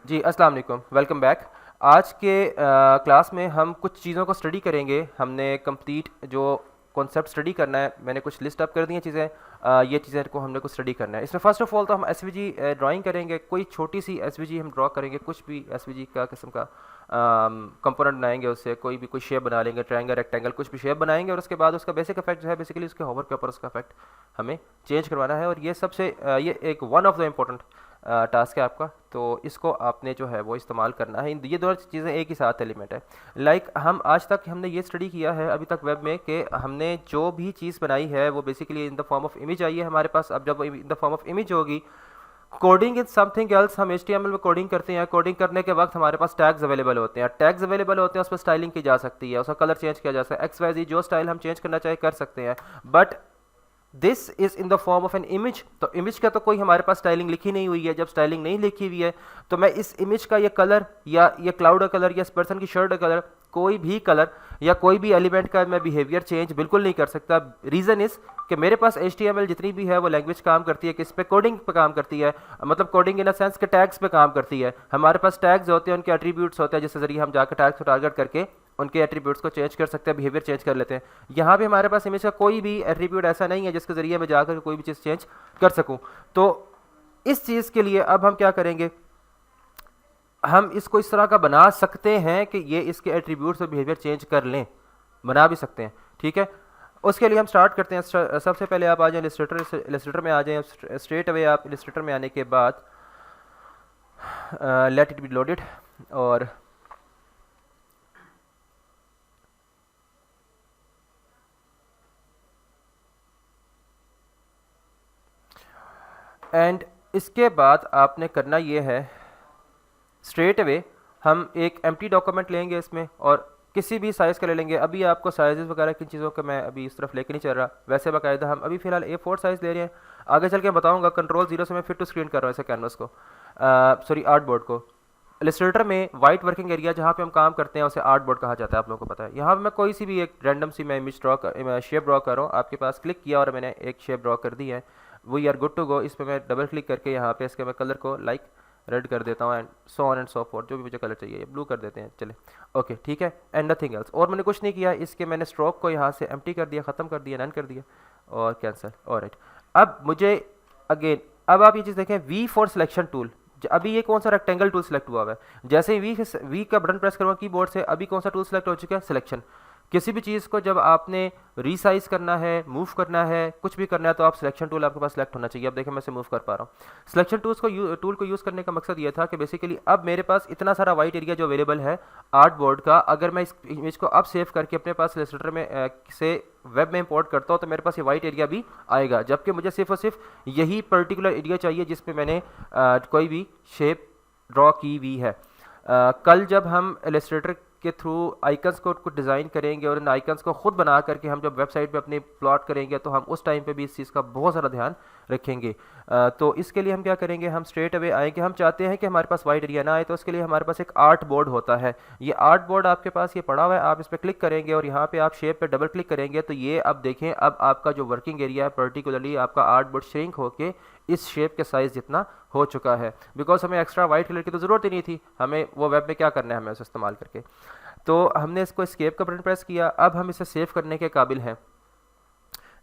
जी, अस्सलाम वालेकुम, welcome back. आज के क्लास में हम कुछ चीज़ों को स्टडी करेंगे। हमने कंप्लीट जो कॉन्सेप्ट स्टडी करना है, मैंने कुछ लिस्ट अप कर दी हैं चीज़ें। ये चीज़ें को हमने कुछ स्टडी करना है। इसमें फ़र्स्ट ऑफ ऑल तो हम एसवीजी ड्राइंग करेंगे। कोई छोटी सी एसवीजी हम ड्रॉ करेंगे, कुछ भी एसवीजी का किस्म का कंपोनेंट बनाएंगे, उससे कोई शेप बना लेंगे, ट्रायंगल, रेक्टेंगल, कुछ भी शेप बनाएंगे। और उसके बाद उसका बेसिक इफेक्ट जो है, बेसिकली उसके होवर के ऊपर उसका इफेक्ट हमें चेंज करवाना है। और ये सबसे ये एक one of the important task है आपका, तो इसको आपने जो है वो इस्तेमाल करना है। ये दोनों चीज़ें एक ही साथ एलिमेंट है। हम आज तक हमने ये स्टडी किया है अभी तक वेब में कि हमने जो भी चीज़ बनाई है वो basically in the form of image आई है हमारे पास। अब जब in the form of image होगी, कोडिंग इज समथिंग एल्स। हम HTML में कोडिंग करते हैं, कोडिंग करने के वक्त हमारे पास टैग्स अवेलेबल होते हैं। टैग्स अवेलेबल होते हैं, उस पर स्टाइलिंग की जा सकती है, उसका कलर चेंज किया जा सकता है, XYZ जो स्टाइल हम चेंज करना चाहे कर सकते हैं। But this is in the form of an image. तो इमेज का तो कोई हमारे पास स्टाइलिंग लिखी नहीं हुई है। जब स्टाइलिंग नहीं लिखी हुई है तो मैं इस इमेज का ये कलर या ये क्लाउड का कलर या इस पर्सन की शर्ट का कलर, कोई भी कलर या कोई भी एलिमेंट का मैं बिहेवियर चेंज बिल्कुल नहीं कर सकता। रीज़न इज़ कि मेरे पास HTML जितनी भी है वो लैंग्वेज काम करती है कि इस पे कोडिंग पे काम करती है, मतलब कोडिंग इन अ सेंस के टैग्स पे काम करती है। हमारे पास टैग्स होते हैं, उनके एट्रीब्यूट्स होते हैं, जिसके जरिए हम जाकर टैग्स को टारगेट करके उनके एट्रीब्यूट्स को चेंज कर सकते हैं, बिहेवियर चेंज कर लेते हैं। यहाँ भी हमारे पास इमेज का कोई भी एट्रीब्यूट ऐसा नहीं है जिसके जरिए मैं जाकर कोई भी चीज़ चेंज कर सकूँ। तो इस चीज़ के लिए अब हम क्या करेंगे, हम इसको इस तरह का बना सकते हैं कि ये इसके एट्रीब्यूट्स और बिहेवियर चेंज कर लें, बना भी सकते हैं। ठीक है, उसके लिए हम स्टार्ट करते हैं। सबसे पहले आप आ जाएं इलस्ट्रेटर में आ जाएं। स्ट्रेट अवे आप इलस्ट्रेटर में आने के बाद लेट इट बी लोडेड, और एंड इसके बाद आपने करना ये है, स्ट्रेट अवे हम एक एम्प्टी डॉक्यूमेंट लेंगे इसमें, और किसी भी साइज़ का ले लेंगे। अभी आपको साइजेस वगैरह की चीज़ों का मैं अभी इस तरफ लेके नहीं चल रहा, वैसे बाकायदा हम अभी फ़िलहाल A4 साइज़ ले रहे हैं। आगे चल के बताऊंगा। कंट्रोल 0 से मैं फिट टू स्क्रीन कर रहा हूँ इसे कैनवस को, सॉरी आर्ट बोर्ड को। इलस्ट्रेटर में वाइट वर्किंग एरिया जहाँ पे हम काम करते हैं उसे आर्ट बोर्ड कहा जाता है, आप लोगों को पता है। यहाँ पे मैं कोई सी भी एक रैंडम सी मैं इमेज शेप ड्रॉ कर रहा हूँ। आपके पास क्लिक किया और मैंने एक शेप ड्रॉ कर दी है, we are good to go. इस पर मैं डबल क्लिक करके यहाँ पे इसके मैं कलर को लाइक रेड कर देता हूँ, and so on and so fourth, जो भी मुझे कलर चाहिए ब्लू कर देते हैं, चले ओके ठीक है। एंड नथिंग एल्स, और मैंने कुछ नहीं किया। इसके मैंने स्ट्रोक को यहाँ से एम्प्टी कर दिया, ख़त्म कर दिया, नन कर दिया और कैंसिल। ऑलराइट, अब मुझे अगेन, अब आप ये चीज़ देखें, V फॉर सिलेक्शन टूल। अभी ये कौन सा रेक्टेंगल टूल सेलेक्ट हुआ है। जैसे ही वी का बटन प्रेस करूँगा कीबोर्ड से, अभी कौन सा टूल सेलेक्ट हो चुका है, सिलेक्शन। किसी भी चीज़ को जब आपने रीसाइज करना है, मूव करना है, कुछ भी करना है, तो आप सिलेक्शन टूल आपके पास सेलेक्ट होना चाहिए। अब देखें मैं इसे मूव कर पा रहा हूँ। सिलेक्शन टूल को यूज़ करने का मकसद ये था कि बेसिकली अब मेरे पास इतना सारा वाइट एरिया जो अवेलेबल है आर्ट बोर्ड का, अगर मैं इस इमेज को अब सेव करके अपने पास इलस्ट्रेटर में से वेब में इंपोर्ट करता हूँ तो मेरे पास ये वाइट एरिया भी आएगा, जबकि मुझे सिर्फ और सिर्फ यही पर्टिकुलर एरिया चाहिए जिसमें मैंने कोई भी शेप ड्रॉ की हुई है। कल जब हम इलस्ट्रेटर के थ्रू आइकन्स को कुछ डिज़ाइन करेंगे और इन आइकन्स को ख़ुद बना करके हम जब वेबसाइट पे अपनी प्लॉट करेंगे तो हम उस टाइम पे भी इस चीज़ का बहुत सारा ध्यान रखेंगे। तो इसके लिए हम क्या करेंगे, हम स्ट्रेट अवे आएंगे। हम चाहते हैं कि हमारे पास वाइट एरिया ना आए, तो उसके लिए हमारे पास एक आर्ट बोर्ड होता है। ये आर्ट बोर्ड आपके पास ये पड़ा हुआ है, आप इस पर क्लिक करेंगे और यहाँ पे आप शेप पे डबल क्लिक करेंगे तो ये अब देखें, अब आपका जो वर्किंग एरिया है पर्टिकुलरली आपका आर्ट बोर्ड श्रिंक होके इस शेप के साइज़ जितना हो चुका है। बिकॉज हमें एक्स्ट्रा वाइट कलर की तो ज़रूरत ही नहीं थी, हमें वो वेब में क्या करना है, हमें उसे इस्तेमाल करके। तो हमने इसको एस्केप का बटन प्रेस किया। अब हम इसे सेव करने के काबिल हैं,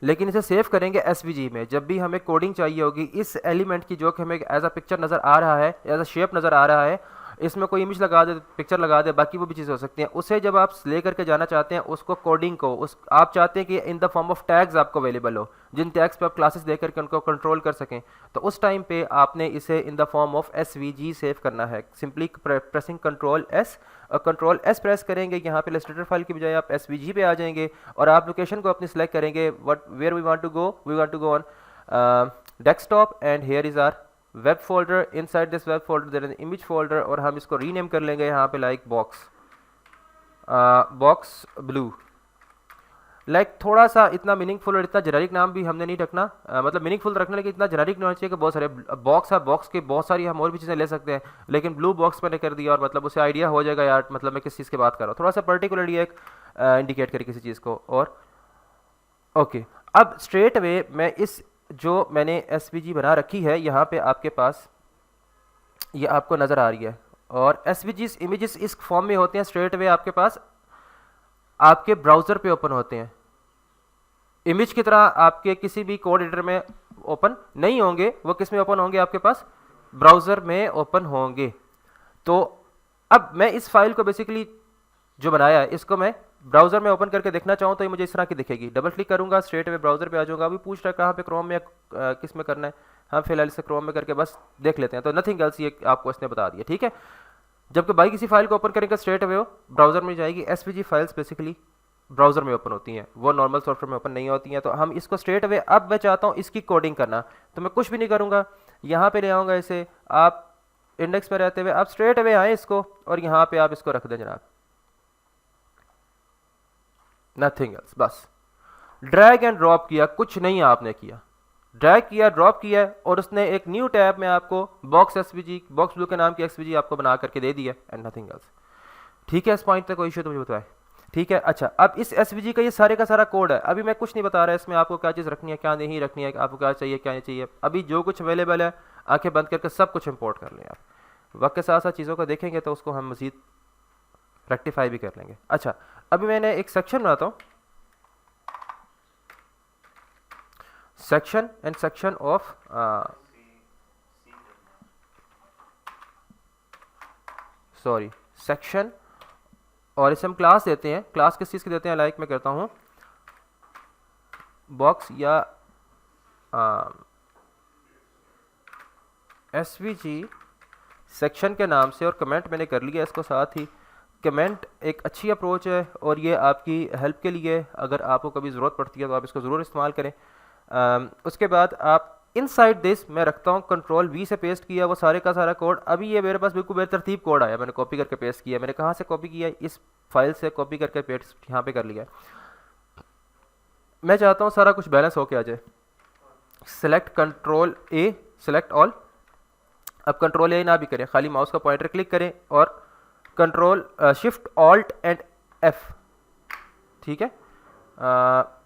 लेकिन इसे सेव करेंगे SVG में। जब भी हमें कोडिंग चाहिए होगी इस एलिमेंट की, जो कि हमें एज अ पिक्चर नज़र आ रहा है, एज अ शेप नज़र आ रहा है, इसमें कोई इमेज लगा दे, पिक्चर लगा दे, बाकी वो भी चीज़ें हो सकती हैं, उसे जब आप ले करके जाना चाहते हैं उसको कोडिंग को, उस आप चाहते हैं कि इन द फॉर्म ऑफ टैग्स आपको अवेलेबल हो, जिन टैग्स पे आप क्लासेस दे करके उनको कंट्रोल कर सकें, तो उस टाइम पे आपने इसे इन the form of SVG save करना है। Simply pressing control S press करेंगे। यहाँ पे इलस्ट्रेटर फाइल की बजाय आप SVG पे आ जाएंगे और आप लोकेशन को अपनी सेलेक्ट करेंगे, where we want to go on desktop, and here is our web folder. Inside this web folder there is an image folder, और हम इसको रीनेम कर लेंगे यहाँ पे लाइक बॉक्स ब्लू। लाइक थोड़ा सा इतना मीनिंगफुल और इतना जेनेरिक नाम भी हमने नहीं रखना, मतलब मीनिंगफुल रखने, लेकिन इतना जेनेरिक नहीं होना चाहिए कि बहुत सारे बॉक्स है, बॉक्स के बहुत सारी हम और भी चीज़ें ले सकते हैं, लेकिन ब्लू बॉक्स मैंने कर दिया और मतलब उसे आइडिया हो जाएगा यार मतलब मैं किस चीज़ की बात कर रहा हूँ, थोड़ा सा पर्टिकुलरली एक इंडिकेट करें किसी चीज़ को। और ओके, अब स्ट्रेट अवे मैं इस जो मैंने SVG बना रखी है यहाँ पे आपके पास ये आपको नज़र आ रही है, और एसवीजीज इमेजेस इस फॉर्म में होते हैं, स्ट्रेट अवे आपके पास आपके ब्राउज़र पे ओपन होते हैं। इमेज की तरह आपके किसी भी कोड एडिटर में ओपन नहीं होंगे, वो किस में ओपन होंगे, आपके पास ब्राउज़र में ओपन होंगे। तो अब मैं इस फाइल को बेसिकली जो बनाया है इसको मैं ब्राउज़र में ओपन करके देखना चाहूँ तो ये मुझे इस तरह की दिखेगी। डबल क्लिक करूँगा, स्ट्रेट अवे ब्राउज़र पे आ जाऊँगा। अभी पूछ रहा है कहाँ पे, क्रोम में किस में करना है। हम फिलहाल इसे क्रोम में करके बस देख लेते हैं। तो नथिंग एल्स ये आपको इसने बता दिया, ठीक है। जबकि बाई किसी फाइल को ओपन करेंगे स्ट्रेट अवे वो ब्राउज़र में जाएगी। एसवीजी फाइल्स बेसिकली ब्राउज़र में ओपन होती हैं, वो नॉर्मल सॉफ्टवेयर में ओपन नहीं होती हैं। तो हम इसको स्ट्रेट अवे, अब मैं चाहता हूँ इसकी कोडिंग करना, तो मैं कुछ भी नहीं करूँगा, यहाँ पे ले आऊँगा इसे। आप इंडेक्स पे रहते हुए आप स्ट्रेट अवे आए इसको और यहाँ पे आप इसको रख दें जनाब, नथिंग एल्स। बस ड्रैग एंड ड्रॉप किया, कुछ नहीं आपने किया, ड्रैग किया, ड्रॉप किया और उसने एक न्यू टैब में आपको बॉक्स एसवीजी, बॉक्स ब्लू के नाम की एसवीजी आपको बना करके दे दिया, एंड नथिंग एल्स। ठीक है, इस पॉइंट तक कोई इशू तो मुझे बताए, ठीक है। अच्छा, अब इस एसवीजी का ये सारे का सारा कोड है। अभी मैं कुछ नहीं बता रहा इसमें आपको क्या चीज़ रखनी है, क्या नहीं रखनी है, आपको क्या चाहिए क्या नहीं चाहिए। अभी जो कुछ अवेलेबल है आंखें बंद करके सब कुछ इंपोर्ट कर लें आप। वक्त के साथ साथ चीज़ों को देखेंगे तो उसको हम मज़ीद रेक्टिफाई भी कर लेंगे। अच्छा, अभी मैंने एक सेक्शन बनाता हूँ, section and section of sorry section, और इसे हम क्लास देते हैं। क्लास किस चीज़ की देते हैं, लाइक मैं करता हूँ बॉक्स या एसवीजी सेक्शन के नाम से, और कमेंट मैंने कर लिया इसको साथ ही। कमेंट एक अच्छी अप्रोच है और ये आपकी हेल्प के लिए, अगर आपको कभी ज़रूरत पड़ती है तो आप इसको ज़रूर इस्तेमाल करें। उसके बाद आप इनसाइड दिस मैं रखता हूँ, कंट्रोल वी से पेस्ट किया वो सारे का सारा कोड। अभी ये मेरे पास बिल्कुल बेतरतीब कोड आया, मैंने कॉपी करके पेस्ट किया। मैंने कहाँ से कॉपी किया, इस फाइल से कॉपी करके पेस्ट यहाँ पे कर लिया। मैं चाहता हूँ सारा कुछ बैलेंस होके आ जाए। सेलेक्ट कंट्रोल ए, सेलेक्ट ऑल। अब कंट्रोल ए ना भी करें, खाली माउस का पॉइंटर क्लिक करें और control shift alt and F, ठीक है।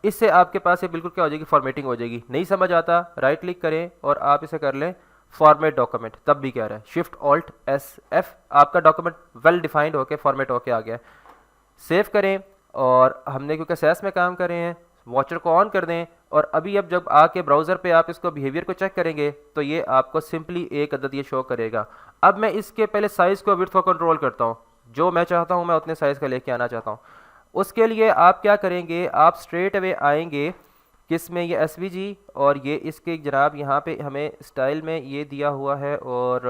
इससे आपके पास ये बिल्कुल क्या हो जाएगी, फॉर्मेटिंग हो जाएगी। नहीं समझ आता, राइट क्लिक करें और आप इसे कर लें फॉर्मेट डॉक्यूमेंट, तब भी कह रहा है शिफ्ट ऑल्ट एस एफ, आपका डॉक्यूमेंट वेल डिफाइंड होके फॉर्मेट होके आ गया। सेव करें, और हमने क्योंकि सेस में काम कर रहे हैं वॉचर को ऑन कर दें। और अभी अब जब आके ब्राउज़र पे आप इसको बिहेवियर को चेक करेंगे तो ये आपको सिंपली एक अदद ये शो करेगा। अब मैं इसके पहले साइज़ को, विड्थ को कंट्रोल करता हूँ, जो मैं चाहता हूँ मैं उतने साइज़ का लेके आना चाहता हूँ। उसके लिए आप क्या करेंगे, आप स्ट्रेट अवे आएंगे किस में, ये एसवीजी, और ये इसके जनाब यहाँ पे हमें स्टाइल में ये दिया हुआ है और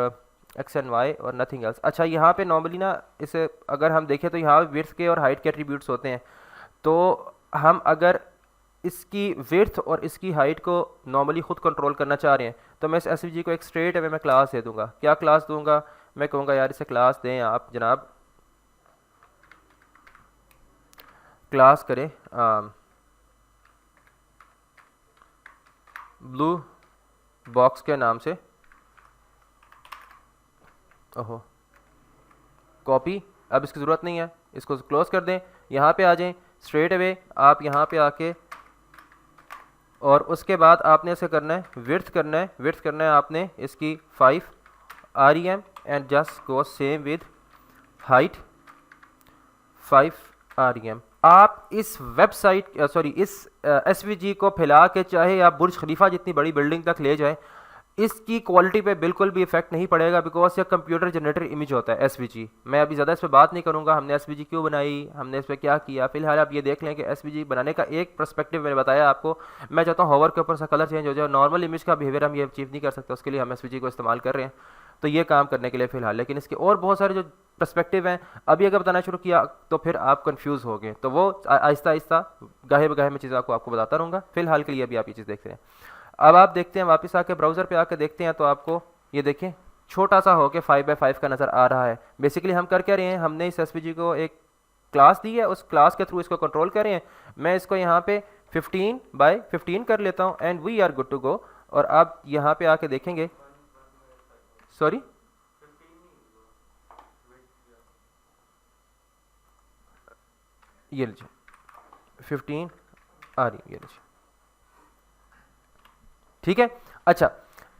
एक्स एंड वाई और नथिंग एल्स। अच्छा, यहाँ पे नॉर्मली ना इसे अगर हम देखें तो यहाँ विड्थ के और हाइट के एट्रीब्यूट्स होते हैं। तो हम अगर इसकी विड्थ और इसकी हाइट को नॉर्मली खुद कंट्रोल करना चाह रहे हैं तो मैं इस एसवीजी को एक स्ट्रेट अवे में क्लास दे दूंगा। क्या क्लास दूंगा, मैं कहूँगा यार इसे क्लास दें आप जनाब, क्लास करें ब्लू बॉक्स के नाम से। ओहो, कॉपी, अब इसकी ज़रूरत नहीं है, इसको क्लोज कर दें। यहाँ पे आ जाएं, स्ट्रेट अवे आप यहाँ पे आके, और उसके बाद आपने इसे करना है विड्थ करना है, विड्थ करना है आपने इसकी 5 REM and just go same with height 5 REM। आप इस वेबसाइट सॉरी इस एसवीजी को फैला के चाहे आप बुर्ज खलीफा जितनी बड़ी बिल्डिंग तक ले जाएं, इसकी क्वालिटी पे बिल्कुल भी इफेक्ट नहीं पड़ेगा, बिकॉज ये कंप्यूटर जनरेटर इमेज होता है एसवीजी। मैं अभी ज़्यादा इस पर बात नहीं करूँगा, हमने एसवीजी क्यों बनाई, हमने इस पर क्या किया। फिलहाल आप ये देख लें कि एसवीजी बनाने का एक पर्सपेक्टिव मैंने बताया आपको। मैं चाहता हूँ होवर के ऊपर सा कलर चेंज हो जाए, नॉर्मल इमेज का बिहेवियर हम ये अचीव नहीं कर सकते, उसके लिए हम एसवीजी को इस्तेमाल कर रहे हैं। तो ये काम करने के लिए फ़िलहाल, लेकिन इसके और बहुत सारे जो पर्सपेक्टिव हैं अभी अगर बताना शुरू किया तो फिर आप कंफ्यूज हो गए, तो वो आहिस्ता आहिस्ता गाहे बगाहे में चीज़ें आपको बताता रहूँगा। फिलहाल के लिए अभी आप ये चीज़ देखते हैं। अब आप देखते हैं वापस आके ब्राउज़र पे आके देखते हैं तो आपको ये देखें छोटा सा हो के 5x5 का नज़र आ रहा है। बेसिकली हम कर क्या रहे हैं, हमने इस एसवीजी को एक क्लास दी है, उस क्लास के थ्रू इसको कंट्रोल कर रहे हैं। मैं इसको यहाँ पे 15x15 कर लेता हूँ and we are good to go. और आप यहाँ पे आके देखेंगे, सॉरी ये लीजिए 15 आ रही है, ये लीजिए, ठीक है। अच्छा,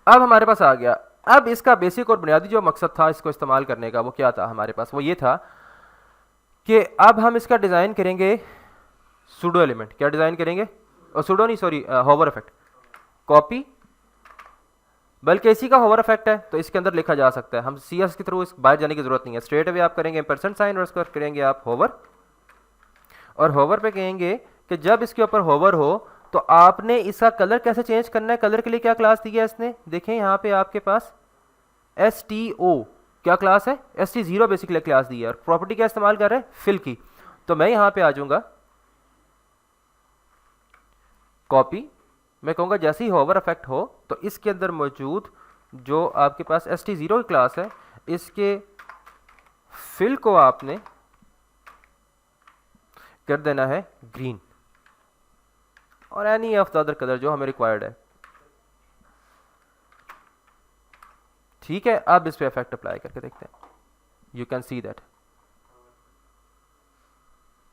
अब हमारे पास आ गया। अब इसका बेसिक और बुनियादी जो मकसद था इसको इस्तेमाल करने का वो क्या था हमारे पास, वो ये था कि अब हम इसका डिज़ाइन करेंगे सूडो एलिमेंट। क्या डिज़ाइन करेंगे? और सूडो नहीं, सॉरी, होवर इफेक्ट। कॉपी, बल्कि इसी का होवर इफेक्ट है तो इसके अंदर लिखा जा सकता है। हम सी एस के थ्रू इस बाहर जाने की जरूरत नहीं है, स्ट्रेट अवे आप करेंगे परसेंट साइन और उसको करेंगे आप होवर, और होवर पे कहेंगे कि जब इसके ऊपर होवर हो तो आपने इसका कलर कैसे चेंज करना है। कलर के लिए क्या क्लास दी है इसने, देखें यहाँ पे आपके पास एस टी ओ क्या क्लास है, S T zero basically class दी है, और प्रॉपर्टी क्या इस्तेमाल कर रहे हैं, फिल की। तो मैं यहाँ पे आ जाऊंगा, कॉपी, मैं कहूँगा जैसे ही होवर इफेक्ट हो तो इसके अंदर मौजूद जो आपके पास एस टी जीरो की क्लास है इसके फिल को आपने कर देना है ग्रीन, और any of the other colour जो हमें रिक्वायर्ड है। ठीक है, अब इस पे इफेक्ट अप्लाई करके देखते हैं। यू कैन सी दैट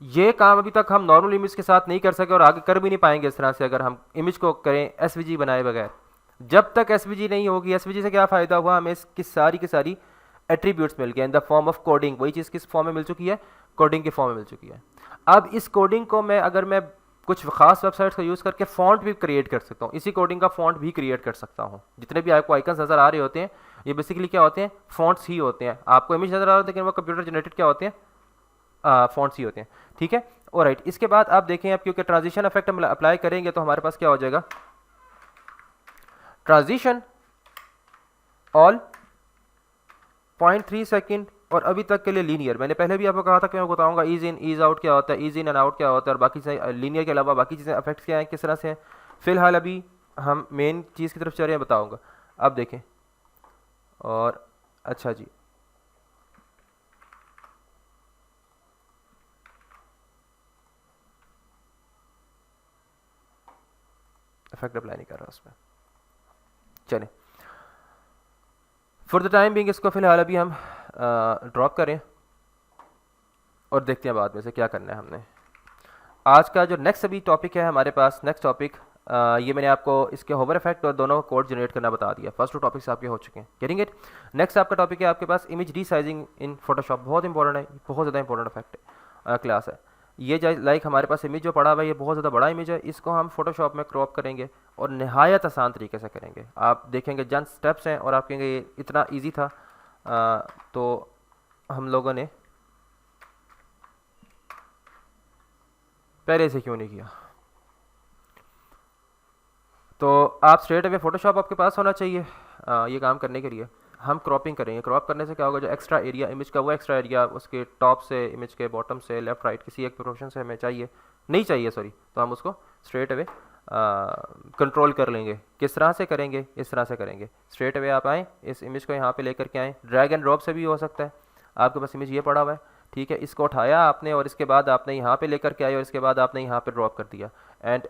ये काम अभी तक हम नॉर्मल इमेज के साथ नहीं कर सके और आगे कर भी नहीं पाएंगे इस तरह से अगर हम इमेज को करें एसवीजी बनाए बगैर। जब तक एसवीजी नहीं होगी, एसवीजी से क्या फ़ायदा हुआ, हमें इसकी सारी की सारी एट्रीब्यूट्स मिल गए इन द फॉर्म ऑफ कोडिंग। वही चीज़ किस फॉर्म में मिल चुकी है, कोडिंग के फॉर्म में मिल चुकी है। अब इस कोडिंग को मैं अगर मैं कुछ खास वेबसाइट्स का यूज़ करके फॉन्ट भी क्रिएट कर सकता हूँ, इसी कोडिंग का फॉन्ट भी क्रिएट कर सकता हूँ। जितने भी आपको आइकन्स नज़र आ रहे होते हैं ये बेसिकली क्या होते हैं, फॉन्ट्स ही होते हैं। आपको इमेज नज़र आ रहा है लेकिन वो कंप्यूटर जनरेटेड क्या होते हैं, फॉन्ट्स ही होते हैं। ठीक है, और राइट, इसके बाद आप देखें अब क्योंकि ट्रांजिशन इफेक्ट हम अप्लाई करेंगे तो हमारे पास क्या हो जाएगा, ट्रांजिशन ऑल 0.3 सेकंड, और अभी तक के लिए लीनियर। मैंने पहले भी आपको कहा था कि मैं बताऊंगा ईज इन ईज आउट क्या होता है, ईज इन एंड आउट क्या होता है, और बाकी चीज़ें लीनियर के अलावा बाकी चीज़ें इफेक्ट्स क्या हैं, किस तरह से हैं। फिलहाल अभी हम मेन चीज़ की तरफ चल रहे हैं, बताऊंगा। अब देखें, और अच्छा जी, इफेक्ट अप्लाई नहीं कर रहा उसमें, चलें फॉर द टाइम बिंग इसको फिलहाल अभी हम ड्रॉप करें और देखते हैं बाद में से क्या करना है हमने। आज का जो नेक्स्ट अभी टॉपिक है हमारे पास, नेक्स्ट टॉपिक ये मैंने आपको इसके होवर इफेक्ट और दोनों कोड जनरेट करना बता दिया। फर्स्ट टू टॉपिक्स आपके हो चुके हैं, गेटिंग इट। नेक्स्ट आपका टॉपिक है आपके पास इमेज रीसाइजिंग इन फोटोशॉप। बहुत इंपॉर्टेंट है, बहुत ज़्यादा इंपॉर्टेंट इफेक्ट है, क्लास है ये। लाइक हमारे पास इमेज जो पड़ा हुआ है ये बहुत ज़्यादा बड़ा इमेज है, इसको हम फोटोशॉप में क्रॉप करेंगे और नहायत आसान तरीके से करेंगे। आप देखेंगे जन स्टेप्स हैं और आप कहेंगे ये इतना ईजी था, तो हम लोगों ने पहले से क्यों नहीं किया। तो आप स्ट्रेट अवे फोटोशॉप आपके पास होना चाहिए ये काम करने के लिए। हम क्रॉपिंग करेंगे, क्रॉप करने से क्या होगा, जो एक्स्ट्रा एरिया इमेज का वो एक्स्ट्रा एरिया उसके टॉप से, इमेज के बॉटम से, लेफ्ट राइट किसी एक प्रोपोर्शन से हमें चाहिए, नहीं चाहिए सॉरी, तो हम उसको स्ट्रेट अवे कंट्रोल कर लेंगे। किस तरह से करेंगे, इस तरह से करेंगे। स्ट्रेट अवे आप आएँ, इस इमेज को यहाँ पे लेकर के आएँ, ड्रैग एंड ड्रॉप से भी हो सकता है। आपके पास इमेज ये पड़ा हुआ है, ठीक है, इसको उठाया आपने और इसके बाद आपने यहाँ पे लेकर के आए और इसके बाद आपने यहाँ पे ड्रॉप कर दिया। एंड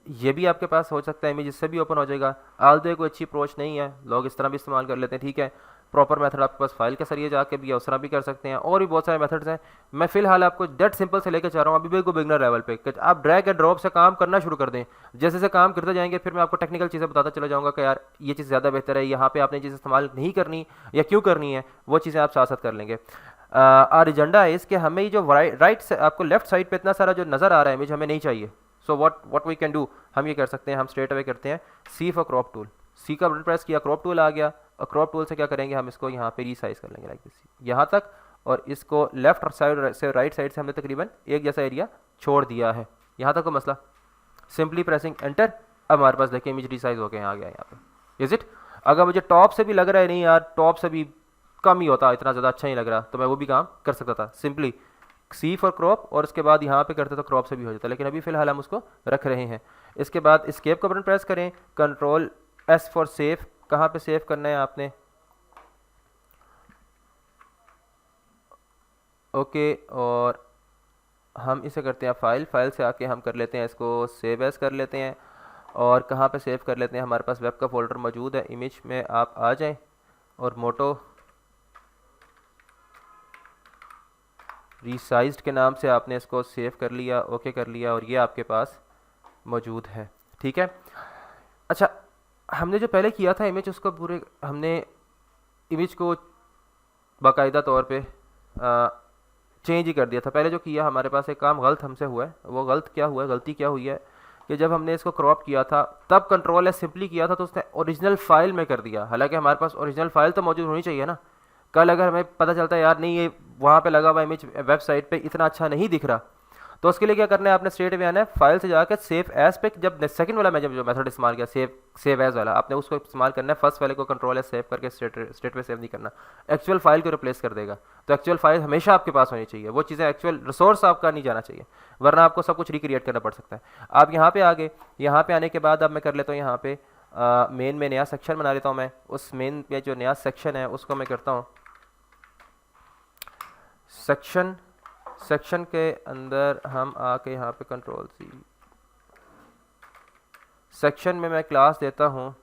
ये भी आपके पास हो सकता है इमेज इससे भी ओपन हो जाएगा। आलदे कोई अच्छी अप्रोच नहीं है, लोग इस तरह भी इस्तेमाल कर लेते हैं, ठीक है। प्रॉपर मेथड आपके पास फाइल के जरिए जाके भी उस तरह भी कर सकते हैं, और भी बहुत सारे मेथड्स हैं। मैं फिलहाल आपको डेट सिंपल से लेकर चाह रहा हूँ अभी बिल्कुल बिगनर लेवल पे, कि आप ड्रैग एंड ड्रॉप से काम करना शुरू कर दें। जैसे जैसे काम करते जाएंगे फिर मैं आपको टेक्निकल चीज़ें बताता चला जाऊँगा कि यार ये चीज़ ज़्यादा बेहतर है, यहाँ पे आपने चीज़ इस्तेमाल नहीं करनी या क्यों करनी है, वो चीज़ें आप साथ साथ कर लेंगे। और एजेंडा है इसके, हमें ये जो राइट से आपको लेफ्ट साइड पे इतना सारा जो नज़र आ रहा है इमेज हमें नहीं चाहिए। So what we can do, हम ये कर सकते हैं, हम स्ट्रेट अवे करते हैं सी फॉर क्रॉप टूल। सी का बटन प्रेस किया, क्रॉप टूल आ गया, और क्रॉप टूल से क्या करेंगे, हम इसको यहाँ पे रीसाइज कर लेंगे लाइक दिस, यहाँ तक, और इसको लेफ्ट साइड से राइट साइड से हमने तकरीबन एक जैसा एरिया छोड़ दिया है। यहाँ तक का मसला, सिंपली प्रेसिंग एंटर। अब हमारे पास देखिए इमेज रीसाइज हो गया, आ गया यहाँ पे। इज इट, अगर मुझे टॉप से भी लग रहा है नहीं यार, टॉप से भी कम ही होता, इतना ज़्यादा अच्छा नहीं लग रहा, तो मैं वो भी काम कर सकता था, सिंपली सी फॉर क्रॉप, और उसके बाद यहाँ पे करते तो क्रॉप से भी हो जाता, लेकिन अभी फिलहाल हम उसको रख रहे हैं। इसके बाद एस्केप का बटन प्रेस करें, कंट्रोल एस फॉर सेव। कहाँ पे सेव करना है आपने, ओके, और हम इसे करते हैं फाइल से आके हम कर लेते हैं इसको सेव एस कर लेते हैं, और कहाँ पे सेव कर लेते हैं, हमारे पास वेब का फोल्डर मौजूद है, इमेज में आप आ जाएं और मोटो रीसाइज्ड के नाम से आपने इसको सेव कर लिया, ओके कर लिया, और ये आपके पास मौजूद है, ठीक है। अच्छा, हमने जो पहले किया था इमेज उसको पूरे हमने इमेज को बाकायदा तौर पे चेंज ही कर दिया था। पहले जो किया हमारे पास एक काम गलत हमसे हुआ है, वो गलती क्या हुई है कि जब हमने इसको क्रॉप किया था तब कंट्रोल एस सिंपली किया था तो उसने ओरिजिनल फाइल में कर दिया, हालांकि हमारे पास ओरिजिनल फाइल तो मौजूद होनी चाहिए ना। कल अगर हमें पता चलता है यार नहीं ये वहाँ पे लगा हुआ इमेज वेबसाइट पे इतना अच्छा नहीं दिख रहा, तो उसके लिए क्या करना है, आपने स्ट्रेट वे आना है फाइल से जाकर सेव एज पे, जब सेकंड वाला मैं जो मेथड इस्तेमाल किया सेव एज वाला, आपने उसको इस्तेमाल करना है। फर्स्ट वाले को कंट्रोल एज सेव करके स्ट्रेट वे सेव नहीं करना, एक्चुअल फाइल को रिप्लेस कर देगा। तो एक्चुअल फाइल हमेशा आपके पास होनी चाहिए, वो चीज़ें एक्चुअल रिसोर्स आपका नहीं जाना चाहिए, वरना आपको सब कुछ रिक्रिएट करना पड़ सकता है। आप यहाँ पे आ गए, यहाँ पे आने के बाद अब मैं कर लेता हूँ यहाँ पे मेन में नया सेक्शन बना लेता हूँ मैं। उस मेन में जो नया सेक्शन है उसको मैं करता हूँ सेक्शन के अंदर हम आके यहाँ पे कंट्रोल सी सेक्शन में मैं क्लास देता हूँ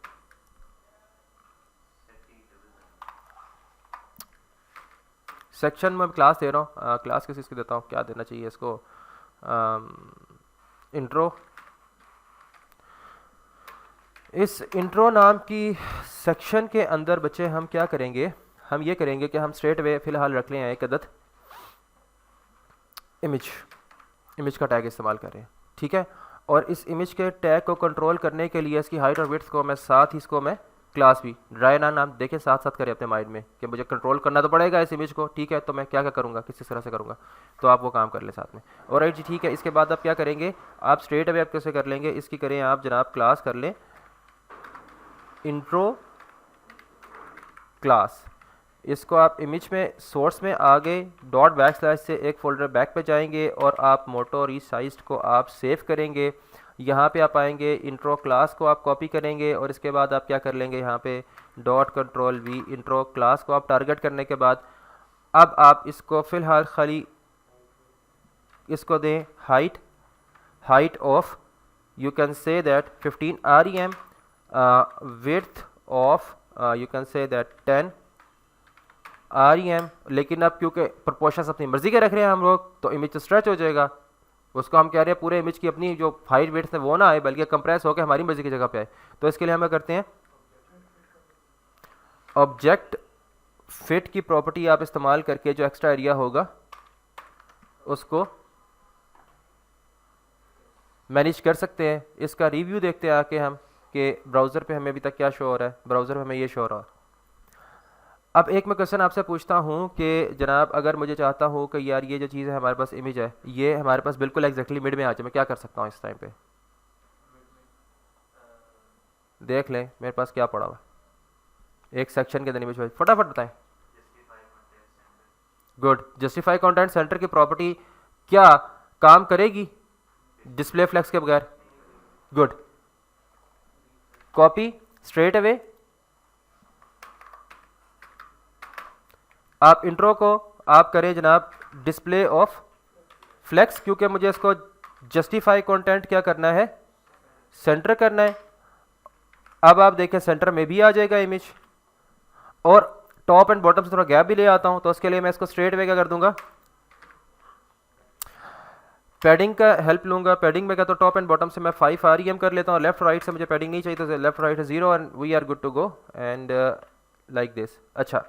सेक्शन में क्लास दे रहा हूँ। क्लास किस इसको देता हूँ, क्या देना चाहिए इसको, इंट्रो। इस इंट्रो नाम की सेक्शन के अंदर बच्चे हम क्या करेंगे, हम ये करेंगे कि हम स्ट्रेट वे फ़िलहाल रख लें एक अदद इमेज का टैग इस्तेमाल कर रहे हैं, ठीक है। और इस इमेज के टैग को कंट्रोल करने के लिए इसकी हाइट और विड्थ को मैं साथ ही इसको मैं क्लास भी ड्राई नाम देखें साथ साथ करें अपने माइंड में कि मुझे कंट्रोल करना तो पड़ेगा इस इमेज को, ठीक है। तो मैं क्या क्या करूँगा, किस तरह से करूँगा, तो आप वो काम कर ले साथ में। और राइट जी ठीक है। इसके बाद आप क्या करेंगे, आप स्ट्रेट अवे आप कैसे कर लेंगे, इसकी करें आप जनाब क्लास कर लें इंट्रो क्लास। इसको आप इमेज में सोर्स में आगे डॉट बैक स्लैश से एक फोल्डर बैक पे जाएंगे और आप मोटो रीसाइज्ड को आप सेव करेंगे। यहाँ पे आप आएंगे, इंट्रो क्लास को आप कॉपी करेंगे और इसके बाद आप क्या कर लेंगे, यहाँ पे dot control we intro class को आप टारगेट करने के बाद अब आप इसको फ़िलहाल खाली इसको दें height of you can say that 15 REM, width of you can say that 10 REM। लेकिन अब क्योंकि प्रोपोर्शंस अपनी मर्जी के रख रहे हैं हम लोग तो इमेज तो स्ट्रेच हो जाएगा, उसको हम कह रहे हैं पूरे इमेज की अपनी जो हाइट विड्थ है वो ना आए बल्कि कंप्रेस होकर हमारी मर्जी की जगह पे आए। तो इसके लिए हम क्या करते हैं, ऑब्जेक्ट फिट की प्रॉपर्टी आप इस्तेमाल करके जो एक्स्ट्रा एरिया होगा उसको मैनेज कर सकते हैं। इसका रिव्यू देखते हैं आके हम कि ब्राउज़र पे हमें अभी तक क्या शो हो रहा है। ब्राउज़र पे हमें ये शो हो रहा है। अब एक मैं क्वेश्चन आपसे पूछता हूँ कि जनाब अगर मुझे चाहता हूँ कि यार ये जो चीज़ है हमारे पास इमेज है ये हमारे पास बिल्कुल एग्जैक्टली मिड में आ जाए, मैं क्या कर सकता हूँ इस टाइम पे, देख लें मेरे पास क्या पड़ा हुआ एक सेक्शन के अंदर इमेज, फटाफट बताएं। गुड, जस्टिफाई कंटेंट सेंटर की प्रॉपर्टी क्या काम करेगी डिस्प्ले फ्लेक्स के बगैर? गुड, कॉपी स्ट्रेट अवे आप इंट्रो को आप करें जनाब डिस्प्ले ऑफ फ्लेक्स, क्योंकि मुझे इसको जस्टिफाई कंटेंट क्या करना है, सेंटर करना है। अब आप देखें सेंटर में भी आ जाएगा इमेज और टॉप एंड बॉटम से थोड़ा गैप भी ले आता हूं, तो उसके लिए मैं इसको स्ट्रेट वे क्या कर दूंगा, पैडिंग का हेल्प लूंगा। पैडिंग में क्या तो टॉप एंड बॉटम से मैं 5 REM कर लेता हूं, लेफ्ट राइट से मुझे पैडिंग नहीं चाहिए तो लेफ्ट राइट है 0 and we are good to go and like this. अच्छा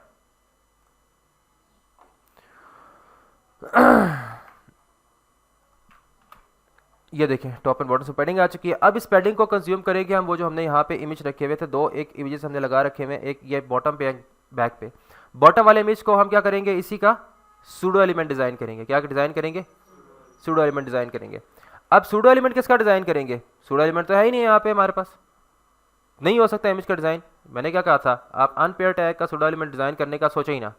ये देखें टॉप एंड बॉटम से पैडिंग आ चुकी है। अब इस पैडिंग को कंज्यूम करेंगे हम वो जो हमने यहाँ पे इमेज रखे हुए थे, दो एक इमेजेस हमने लगा रखे हुए, एक ये बॉटम पे एक बैक पे। बॉटम वाले इमेज को हम क्या करेंगे, इसी का सूडो एलिमेंट डिजाइन करेंगे। क्या डिजाइन करेंगे, सूडो एलिमेंट डिजाइन करेंगे। अब सूडो एलिमेंट किसका डिजाइन करेंगे, सूडो एलिमेंट तो है ही नहीं यहाँ पे हमारे पास, नहीं हो सकता इमेज का डिजाइन। मैंने क्या कहा था, आप अनपेयर टैग का सूडो एलिमेंट डिजाइन करने का सोचा ही ना,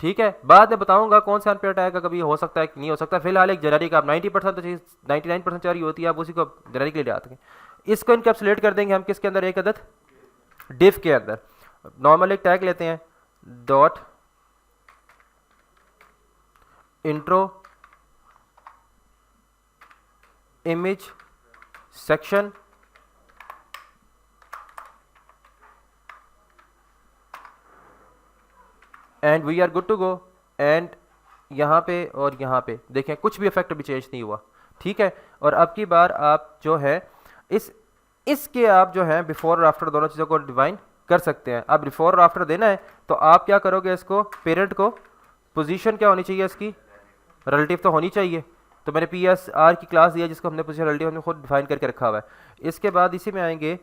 ठीक है। बाद में बताऊंगा कौन सा अनपेयर टैग का कभी हो सकता है कि नहीं हो सकता। फिलहाल एक जेनेरिक आप 90% तो चीज़ 99% चाह रही होती है, आप उसी को जेनेरिक ले आते हैं। इसको इनकैप्सुलेट कर देंगे हम किसके अंदर, एक अदद डिफ के अंदर। नॉर्मल एक टैग लेते हैं dot intro image section and we are good to go. And यहाँ पे और यहाँ पे देखें कुछ भी इफेक्ट भी चेंज नहीं हुआ, ठीक है। और अब की बार आप जो है इसके आप जो है बिफोर और आफ्टर दोनों चीज़ों को डिफाइन कर सकते हैं। अब बिफोर और आफ्टर देना है तो आप क्या करोगे, इसको पेरेंट को पोजीशन क्या होनी चाहिए, इसकी रिलेटिव तो होनी चाहिए। तो मैंने पी एस आर की क्लास दिया जिसको हमने पोजीशन रिलेटिव हमने खुद डिफाइन करके रखा हुआ है। इसके बाद इसी में आएंगे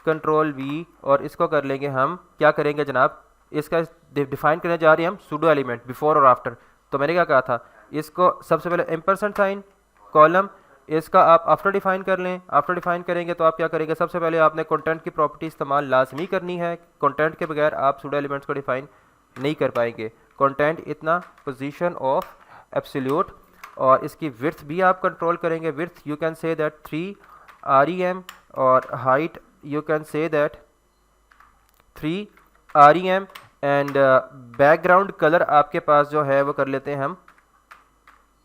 कंट्रोल वी और इसको कर लेंगे हम, क्या करेंगे जनाब, इसका डिफाइन करने जा रहे हैं हम सूडो एलिमेंट बिफोर और आफ्टर। तो मैंने क्या कहा था, इसको सबसे पहले एम्परसेंट साइन कॉलम, इसका आप आफ्टर डिफाइन कर लें। आफ्टर डिफाइन करेंगे तो आप क्या करेंगे, सबसे पहले आपने कंटेंट की प्रॉपर्टी इस्तेमाल लाजमी करनी है। कंटेंट के बगैर आप सूडो एलिमेंट्स को डिफाइन नहीं कर पाएंगे। कंटेंट इतना पोजीशन ऑफ एब्सोल्यूट, और इसकी विड्थ भी आप कंट्रोल करेंगे। Width you can say that 3 REM और height you can say that 3 REM and background colour आपके पास जो है वो कर लेते हैं हम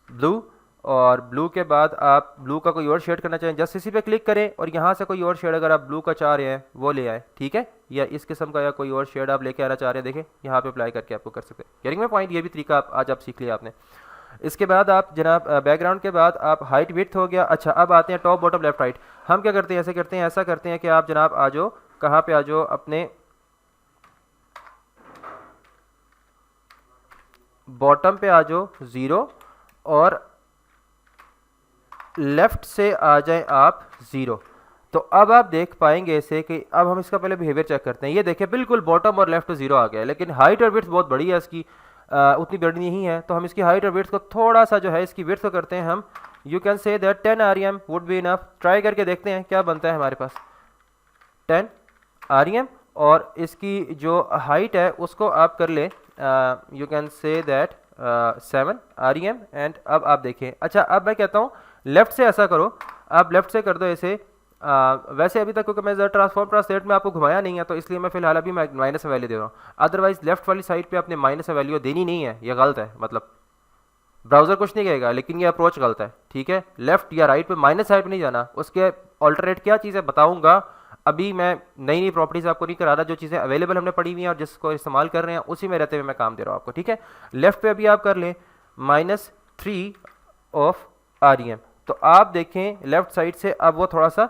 ब्लू। और ब्लू के बाद आप ब्लू का कोई और शेड करना चाहें जस्ट इसी पे क्लिक करें और यहाँ से कोई और शेड अगर आप ब्लू का चाह रहे हैं वो ले आए, ठीक है, या इस किस्म का या कोई और शेड आप लेके आना चाह रहे हैं, देखें यहाँ पे अप्लाई करके आपको कर सकते हैं। गेटिंग माय पॉइंट, ये भी तरीका आज आप सीख लिया आपने। इसके बाद आप जनाब बैकग्राउंड के बाद आप हाइट विड्थ हो गया। अच्छा, अब आते हैं टॉप बॉटम लेफ्ट राइट। हम क्या करते हैं, ऐसे करते हैं, ऐसा करते हैं कि आप जनाब आ जाओ, कहाँ पे आ जाओ, अपने बॉटम पे आ जाओ 0 और लेफ्ट से आ जाएं आप 0। तो अब आप देख पाएंगे इसे कि अब हम इसका पहले बिहेवियर चेक करते हैं। ये देखें बिल्कुल बॉटम और लेफ्ट 0 आ गया है, लेकिन हाइट और विड्थ बहुत बड़ी है इसकी, उतनी बड़ी नहीं है। तो हम इसकी हाइट और विड्थ को थोड़ा सा जो है इसकी विड्थ को करते हैं हम, you can say that 10 REM would be enough. Try करके देखते हैं क्या बनता है हमारे पास, 10 REM। और इसकी जो हाइट है उसको आप कर ले, you can say that 7 REM and अब आप देखें। अच्छा, अब मैं कहता हूँ लेफ्ट से ऐसा करो, आप लेफ्ट से कर दो इसे। वैसे अभी तक क्योंकि मैं ज़रा ट्रांसफॉर्म ट्रांसलेट में आपको घुमाया नहीं है तो इसलिए मैं फिलहाल अभी माइनस वैल्यू दे रहा हूँ। अदरवाइज लेफ्ट वाली साइड पे आपने माइनस वैल्यू देनी नहीं है, ये गलत है। मतलब ब्राउज़र कुछ नहीं कहेगा लेकिन ये अप्रोच गलत है, ठीक है। लेफ्ट या राइट पे माइनस साइड पे नहीं जाना। उसके ऑल्टरनेट क्या चीज़ है बताऊँगा, अभी मैं नई नई प्रॉपर्टीज़ आपको नहीं करा रहा, जो चीज़ें अवेलेबल हमने पढ़ी हुई हैं और जिसको इस्तेमाल कर रहे हैं उसी में रहते हुए मैं काम दे रहा हूँ आपको, ठीक है। लेफ्ट पे अभी आप कर लें -3 ऑफ REM। तो आप देखें लेफ्ट साइड से अब वो थोड़ा सा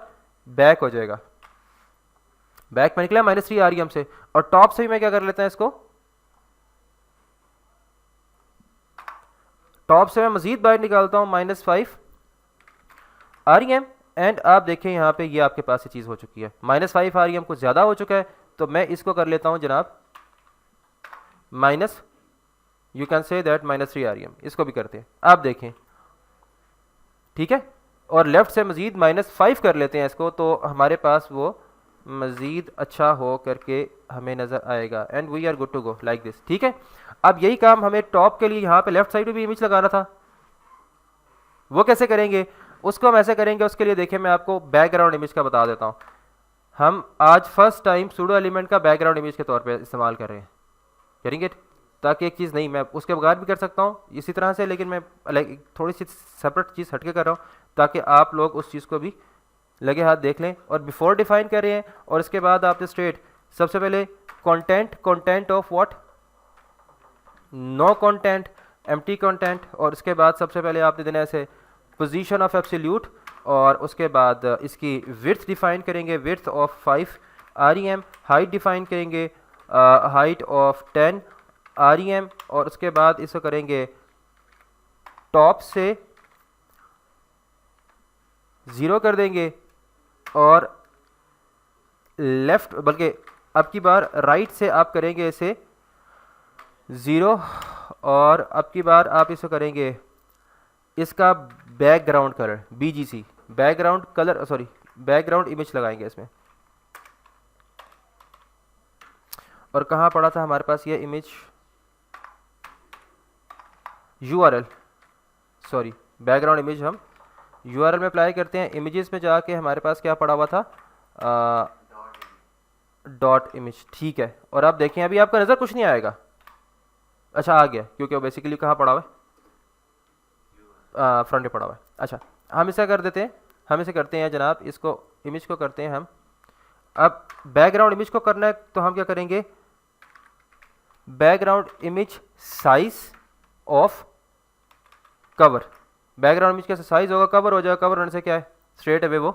बैक हो जाएगा, बैक में निकला -3 REM से। और टॉप से भी मैं क्या कर लेता हूं, इसको टॉप से मैं मजीद बाहर निकालता हूं -5 REM एंड आप देखें यहाँ पे ये आपके पास ये चीज़ हो चुकी है। -5 REM कुछ ज़्यादा हो चुका है तो मैं इसको कर लेता हूँ जनाब you can say that -3 REM। इसको भी करते हैं, आप देखें, ठीक है। और लेफ्ट से मज़ीद -5 कर लेते हैं इसको, तो हमारे पास वो मज़ीद अच्छा हो करके हमें नज़र आएगा and we are good to go like this, ठीक है। अब यही काम हमें टॉप के लिए यहाँ पे लेफ्ट साइड में भी इमेज लगाना था, वो कैसे करेंगे, उसको हम ऐसे करेंगे। उसके लिए देखें मैं आपको बैकग्राउंड इमेज का बता देता हूँ। हम आज फर्स्ट टाइम सूडो एलिमेंट का बैकग्राउंड इमेज के तौर पे इस्तेमाल कर रहे हैं, करेंगे, ताकि एक चीज़ नहीं, मैं उसके बगैर भी कर सकता हूँ इसी तरह से, लेकिन मैं लाइक थोड़ी सी सेपरेट चीज़ हटके कर रहा हूँ ताकि आप लोग उस चीज़ को भी लगे हाथ देख लें। और बिफोर डिफाइन कर रहे हैं और इसके बाद आपने स्टेट सबसे पहले content of what, no content, empty content. और उसके बाद सबसे पहले आपने देना ऐसे पोजीशन ऑफ एब्सोल्यूट, और उसके बाद इसकी विड्थ डिफाइन करेंगे, width of 5 REM। Height define करेंगे, हाइट ऑफ 10 REM। और उसके बाद इसको करेंगे टॉप से 0 कर देंगे और लेफ्ट, बल्कि अब की बार राइट से आप करेंगे इसे 0 और अब की बार आप इसको करेंगे इसका background colour BGC, background colour, sorry background image लगाएंगे इसमें। और कहाँ पड़ा था हमारे पास ये image, URL, sorry background image हम URL में अप्लाई करते हैं। इमेजेस में जाके हमारे पास क्या पड़ा हुआ था, डॉट इमेज, ठीक है। और आप देखें अभी आपका नज़र कुछ नहीं आएगा, अच्छा आ गया, क्योंकि वो बेसिकली कहाँ पड़ा हुआ है, फ्रंट पे पड़ा हुआ है। अच्छा, हम इसे कर देते हैं, हम इसे करते हैं जनाब, इसको इमेज को करते हैं हम। अब बैकग्राउंड इमेज को करना है तो हम क्या करेंगे, background image size of cover, background image कैसे साइज होगा, कवर हो जाएगा, कवर होने से क्या है स्ट्रेट अवे वो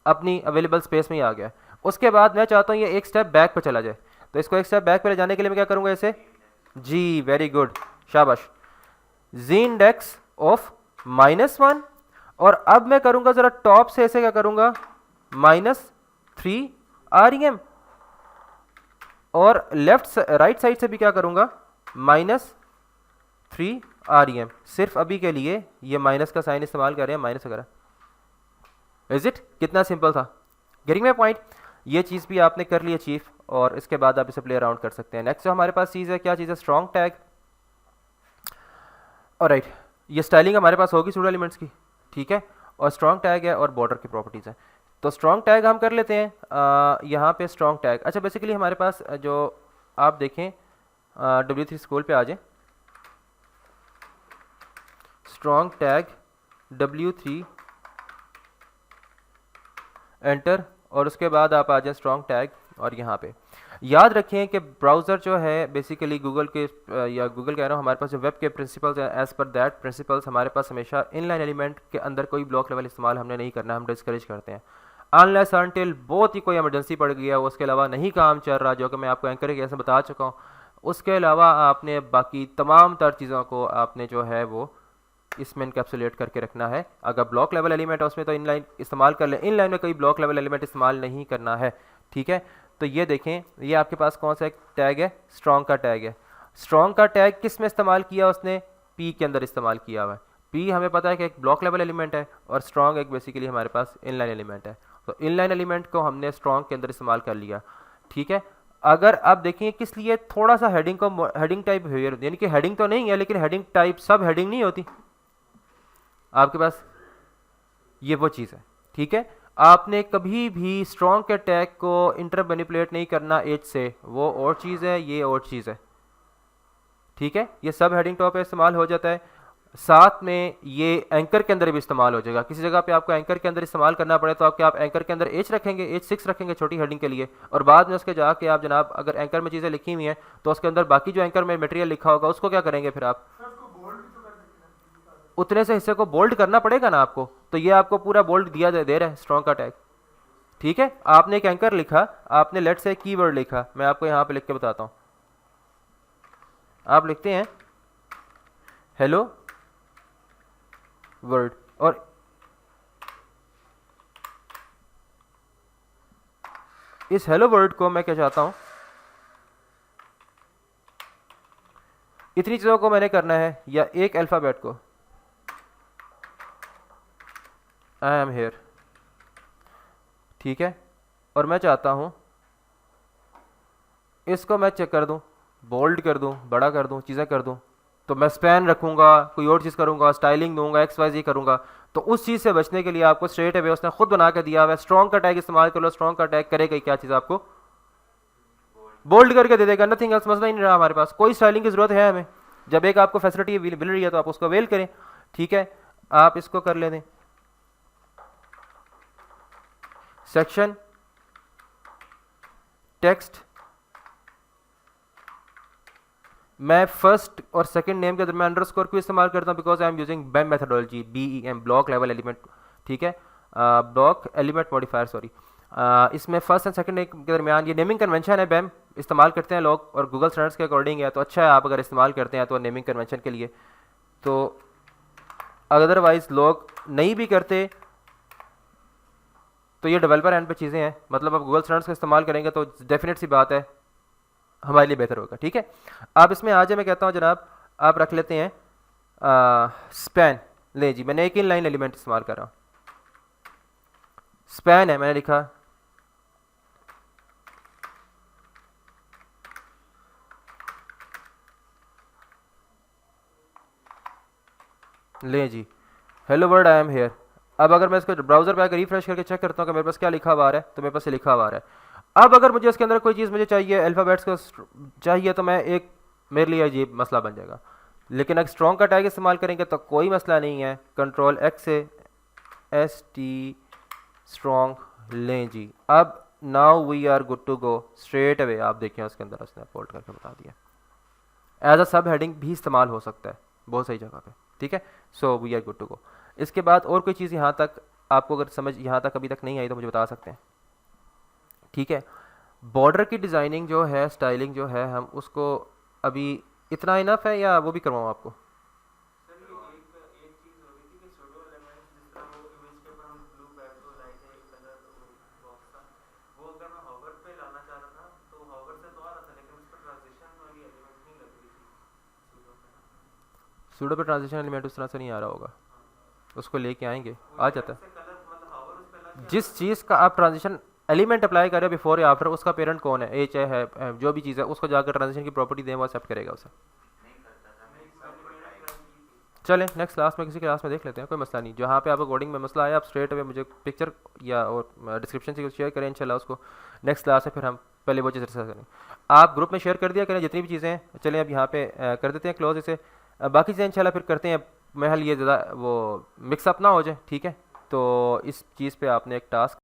अपनी अवेलेबल स्पेस में ही आ गया। उसके बाद मैं चाहता हूँ ये एक स्टेप बैक पे चला जाए, तो इसको एक स्टेप बैक पे ले जाने के लिए मैं क्या करूँगा इसे, जी वेरी गुड, शाबाश, जी इंडेक्स ऑफ -1, और अब मैं करूँगा ज़रा टॉप से ऐसे क्या करूँगा -3 REM, और लेफ्ट राइट साइड से भी क्या करूँगा -3 REM। सिर्फ अभी के लिए ये माइनस का साइन इस्तेमाल कर रहे हैं, माइनस वगैरह। इज इट, कितना सिंपल था, गेटिंग माई पॉइंट। ये चीज़ भी आपने कर ली अचीव, और इसके बाद आप इसे प्ले अराउंड कर सकते हैं। नेक्स्ट जो हमारे पास चीज़ है, क्या चीज़ है, स्ट्रॉन्ग टैग। और राइट, ये स्टाइलिंग हमारे पास होगी सूडो एलिमेंट्स की, ठीक है, और स्ट्रॉन्ग टैग है और बॉर्डर की प्रॉपर्टीज़ है। तो स्ट्रॉन्ग टैग हम कर लेते हैं यहाँ पे स्ट्रॉन्ग टैग। अच्छा बेसिकली हमारे पास जो आप देखें W3 स्कूल पे आ जाए, स्ट्रॉन्ग टैग W3 एंटर, और उसके बाद आप आ जाए स्ट्रॉन्ग टैग, और यहाँ पे याद रखें कि ब्राउज़र जो है बेसिकली गूगल के या गूगल कह रहा हूँ, हमारे पास जो वेब के प्रिंसिपल्स हैं, एज़ पर दैट प्रिंसिपल्स हमारे पास हमेशा इनलाइन एलिमेंट के अंदर कोई ब्लॉक लेवल इस्तेमाल हमने नहीं करना, हम डिस्करेज करते हैं अनलेस अनटिल बहुत ही कोई इमरजेंसी पड़ गई है, उसके अलावा नहीं काम चल रहा, जो कि मैं आपको एंकर के कैसे बता चुका हूँ। उसके अलावा आपने बाकी तमाम तर चीज़ों को आपने जो है वो इसमें इनकैप्सुलेट करके रखना है। अगर ब्लॉक लेवल एलिमेंट है उसमें तो इनलाइन इस्तेमाल कर लें, इनलाइन में कोई ब्लॉक लेवल एलिमेंट इस्तेमाल नहीं करना है, ठीक है। तो ये देखें, ये आपके पास कौन सा एक टैग है, स्ट्रॉन्ग का टैग है। स्ट्रॉन्ग का टैग किस में इस्तेमाल किया उसने, पी के अंदर इस्तेमाल किया हुआ है। पी हमें पता है कि एक ब्लॉक लेवल एलिमेंट है, और स्ट्रॉन्ग एक बेसिकली हमारे पास इनलाइन एलिमेंट है। तो इनलाइन एलिमेंट को हमने स्ट्रॉन्ग के अंदर इस्तेमाल कर लिया, ठीक है। अगर आप देखिए किस लिए थोड़ा सा हेडिंग को, हेडिंग टाइप बिहेवियर, यानी कि हेडिंग तो नहीं है लेकिन हेडिंग टाइप, सब हेडिंग नहीं होती आपके पास, ये वो चीज़ है, ठीक है। आपने कभी भी स्ट्रॉन्ग के टैग को इंटर मैनिपुलेट नहीं करना एज से, वो और चीज़ है, ये और चीज़ है, ठीक है। ये सब हेडिंग टॉप पे इस्तेमाल हो जाता है, साथ में ये एंकर के अंदर भी इस्तेमाल हो जाएगा। किसी जगह पे आपको एंकर के अंदर इस्तेमाल करना पड़े तो आप एंकर के अंदर एच रखेंगे, एच 6 रखेंगे छोटी हेडिंग के लिए, और बाद में उसके जाके आप जनाब अगर एंकर में चीज़ें लिखी हुई हैं तो उसके अंदर बाकी जो एंकर में मटेरियल लिखा होगा उसको क्या करेंगे फिर आप, उतने से हिस्से को बोल्ड करना पड़ेगा ना आपको, तो ये आपको पूरा बोल्ड दिया दे रहा है स्ट्रॉन्ग का टैग, ठीक है। आपने एक एंकर लिखा, आपने लेट से कीवर्ड लिखा, मैं आपको यहाँ पे लिख के बताता हूँ। आप लिखते हैं हेलो वर्ड, और इस हेलो वर्ड को मैं क्या चाहता हूं, इतनी चीज़ों को मैंने करना है, या एक अल्फ़ाबेट को, आई एम हेयर, ठीक है। और मैं चाहता हूं इसको मैं चेक कर दूं, बोल्ड कर दूं, बड़ा कर दूं, चीज़ें कर दूं, तो मैं स्पैन रखूंगा, कोई और चीज़ करूंगा, स्टाइलिंग दूंगा, XYZ करूंगा। तो उस चीज़ से बचने के लिए आपको स्ट्रेट अवे उसने खुद बना के दिया हुआ है, स्ट्रॉन्ग का टैग इस्तेमाल कर लो। स्ट्रॉन्ग का टैग करेगा क्या चीज़, आपको बोल्ड करके दे देगा, नथिंग एल्स, मसला ही नहीं रहा हमारे पास। कोई स्टाइलिंग की ज़रूरत है हमें, जब एक आपको फैसिलिटी मिल रही है तो आप उसको अवेल करें, ठीक है। आप इसको कर लें, सेक्शन टेक्स्ट, मैं फर्स्ट और सेकंड नेम के दरमियान अंडरस्कोर क्यों इस्तेमाल करता हूँ, because I am using BEM methodology, BEM block level element, ठीक है, ब्लॉक एलिमेंट मॉडिफायर, सॉरी। इसमें फर्स्ट एंड सेकंड नेम के दरमियान ये नेमिंग कन्वेंशन है, BEM इस्तेमाल करते हैं लोग, और गूगल स्टैंडर्ड्स के अकॉर्डिंग है, तो अच्छा है आप अगर इस्तेमाल करते हैं तो नेमिंग कन्वेंशन के लिए। तो अदरवाइज लोग नहीं भी करते तो ये डेवलपर एंड पे चीज़ें हैं, मतलब आप गूगल स्टैंडर्ड्स का इस्तेमाल करेंगे तो डेफिनेट सी बात है हमारे लिए बेहतर होगा, ठीक है। आप इसमें आ जाए, मैं कहता हूँ जनाब आप रख लेते हैं स्पैन, ले जी, मैंने एक इन लाइन एलिमेंट इस्तेमाल कर रहा हूँ, स्पैन है, मैंने लिखा ले जी hello word I am here. अब अगर मैं इसको ब्राउजर पे आकर रिफ्रेश करके चेक करता हूँ कि मेरे पास क्या लिखा हुआ आ रहा है, तो मेरे पास लिखा हुआ आ रहा है। अब अगर मुझे इसके अंदर कोई चीज़ मुझे चाहिए, अल्फ़ाबेट्स को चाहिए, तो मैं एक, मेरे लिए अजीब मसला बन जाएगा। लेकिन अगर स्ट्रॉन्ग का टैग इस्तेमाल करेंगे तो कोई मसला नहीं है, कंट्रोल X से ST स्ट्रॉन्ग लें जी। अब now we are good to go, straight away आप देखें उसके अंदर उसने फोल्ड करके बता दिया। एज अ सब हेडिंग भी इस्तेमाल हो सकता है बहुत सही जगह पे, ठीक है। So we are good to go. इसके बाद और कोई चीज़ यहाँ तक आपको अगर समझ यहाँ तक अभी तक नहीं आई तो मुझे बता सकते हैं, ठीक है। बॉर्डर की डिज़ाइनिंग जो है, स्टाइलिंग जो है, हम उसको अभी इतना इनफ है या वो भी करवाऊँ आपको? सर ये एक चीज़ हो रही थी कि सूडो एलिमेंट्स जिस तरह वो इमेज के ऊपर हम ब्लू बैक टू लाइट है कलर बॉक्स था, वो अगर मैं हॉवर पे लाना चाह रहा था तो हॉवर से तो आ रहा था, लेकिन उस पर ट्रांजिशन वाली एलिमेंट नहीं लग रही थी सूडो पे ना। सूडो पे ट्रांजिशन एलिमेंट उस तरह से नहीं आ रहा होगा, हाँ, उसको लेके आएंगे, वो आ एक जाता अलग है। से कलर मतलब हॉवर उस पे अलग ही आता जिस है ना। चीज़ का आप ट्रांजिशन एलिमेंट अप्लाई कर रहे हो बिफोर या आफ्टर, उसका पेरेंट कौन है, एच है, जो भी चीज़ है, उसको जाकर ट्रांजिशन की प्रॉपर्टी दें, वो एक्सेप्ट करेगा उसे। नहीं करता था, मैं मैंने ट्राई की थी। चलें नेक्स्ट क्लास में, किसी क्लास में देख लेते हैं, कोई मसला नहीं। जहाँ पे आपको कोडिंग में मसला आया, आप स्ट्रेट अवे मुझे पिक्चर या और डिस्क्रिप्शन से शेयर करें इंशाल्लाह, उसको नेक्स्ट क्लास में फिर हम पहले वो चीज़ डिस्कस करें। आप ग्रुप में शेयर कर दिया करें जितनी भी चीज़ें हैं। चलें अब यहाँ पे कर देते हैं क्लोज इसे। बाकी चीज़ें इंशाल्लाह फिर करते हैं। महल ये ज़्यादा वो मिक्सअप ना हो जाए, ठीक है। तो इस चीज़ पे आपने एक टास्क